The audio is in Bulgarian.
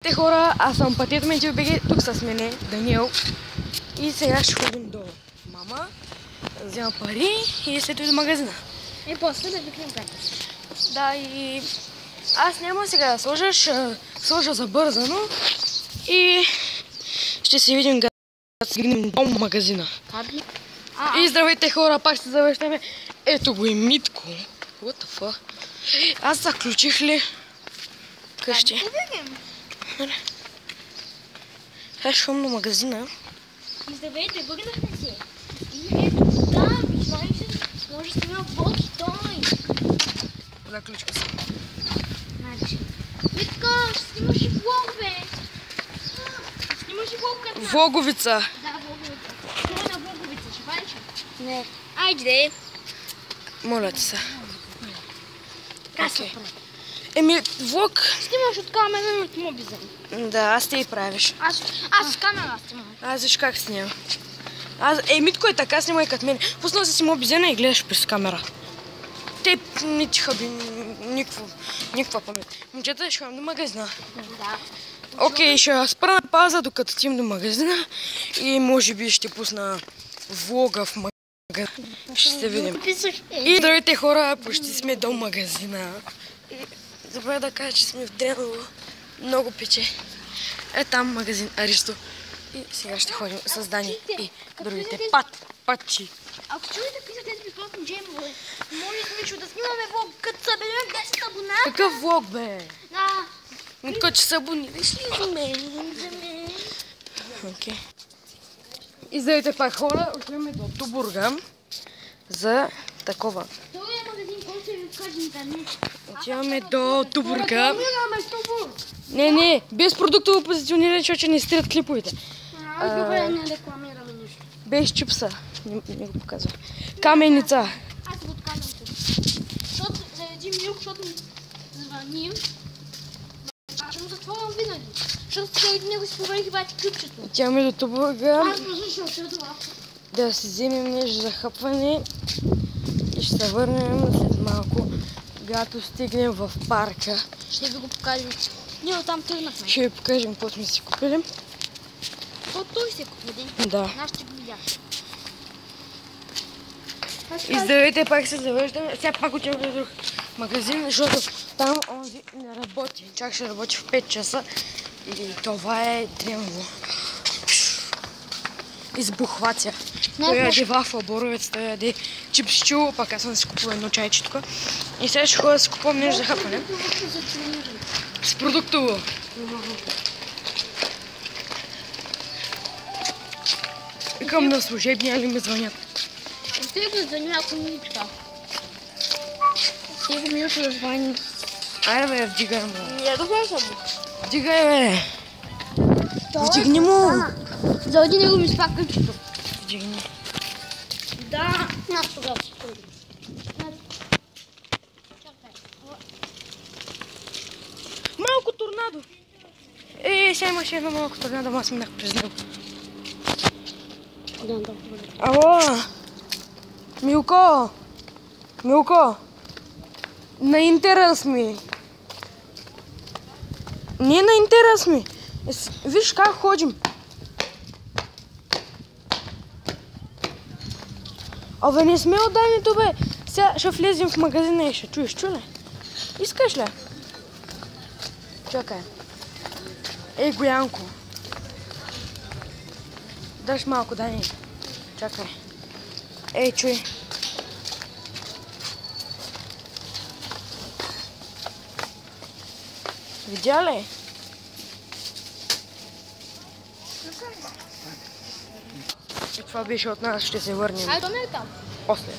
Те хора, аз съм Пътето Менчев БГ, тук с мене Даниел и сега ще ходим до мама, взема пари и след това до магазина. И после да викнем приятел. Да, и аз няма сега да сложа, ще сложа забързано и ще се видим да стигнем до магазина. И здравейте хора, пак се завършваме. Ето го и Митко. What the fuck? Аз заключих ли къщи? Сега ще ходим до магазина. Здравейте, върнахме се. И ето там, виждаме се, може да снимам влог и той. Заключка се. Значи, Митко, ще снимаш и влог, бе. Снимаш и влог като нас. Влоговица. Да, влоговица. Това на влоговица, ще правиш? Не. Айде. Моля ти се. Каса. Еми, влог... Снимаш от камера и от мобизъм. Да, аз те и правиш. Аз с камера снимам. Аз виж как снимам. Митко е така, снимай като мен. Пуснал си мобизена и гледаш през камера. Те не ти хаби никаква памет. Момчета, ще ходим до магазина. Да. Окей, ще спра на пауза, докато отидем до магазина и може би ще пусна влога в магазина. Ще се видим. И здравейте хора, почти сме до магазина. И забравя да кажа, че сме в Дреново. Много пече. Е там магазин Аристо. И сега ще ходим с Дани и другите патчи. Ако чуете писате безплатно джемове, може Мичо да снимаме влог, като съберем 10 абоната. Какъв влог, бе? Да. Митко, че са абонираш ли за мен? За мен. Окей. И здравейте пак хора, отиваме до Тубурга за такова. Това е магазин, който ще ви кажем за мен. Отиваме до Тубурга. Рекламираме Тубур. Не, без продуктово позициониране, защото не стират клиповете. Добре, не рекламираме нищо. Без чипса. Не го показвам. Каменица. Аз го отказвам тук. Защото заради Милк, защото ми звъним. Аз ще му затворям винаги. Защото заради него си проверих бати ключето. Отиваме до Тубурга Аз послушам все това. да си вземем нещо за хъпване и ще се върнем след малко, когато стигнем в парка. Ще ви го покажем. Ние оттам тръгнахме. Ще ви покажем какво сме си купили. То той се купи. Да. Нашите го видяхте. И здравейте, пак се завършваме. Сега пак отиваме до друг магазин, защото там онзи не работи. Чак ще работи в 5 часа. И това е Дреново. Избухвация. Той яде вафла, боровец, той яде чипсчу, пак аз съм си купила едно чайче тук. И сега ще ходя да си купувам нещо за хапане. С продуктово. Викам на служебния ли ме звънят. Стига за някой ничка. Стига ми ще звъни. Айде бе, вдигай му. Не, добре съм. Вдигай бе. Вдигни му. Заради него ми спа къщето. Вдигни. Да. Аз тогава си тръгна. Малко торнадо. Сега имаше едно малко торнадо, аз минах през него. Да. Ало! Милко! Милко! На интерес ми! Не на интерес ми! Виж как ходим! Абе не сме отдаването бе! Сега ще влезем в магазина и ще чуеш, чуле? Искаш ли? Чакай. Ей, Гоянко! Даш малко, Дани. Чакай. Ей, чуй. Видя ли? И това беше от нас, ще се върнем. Ай, то не е там. После.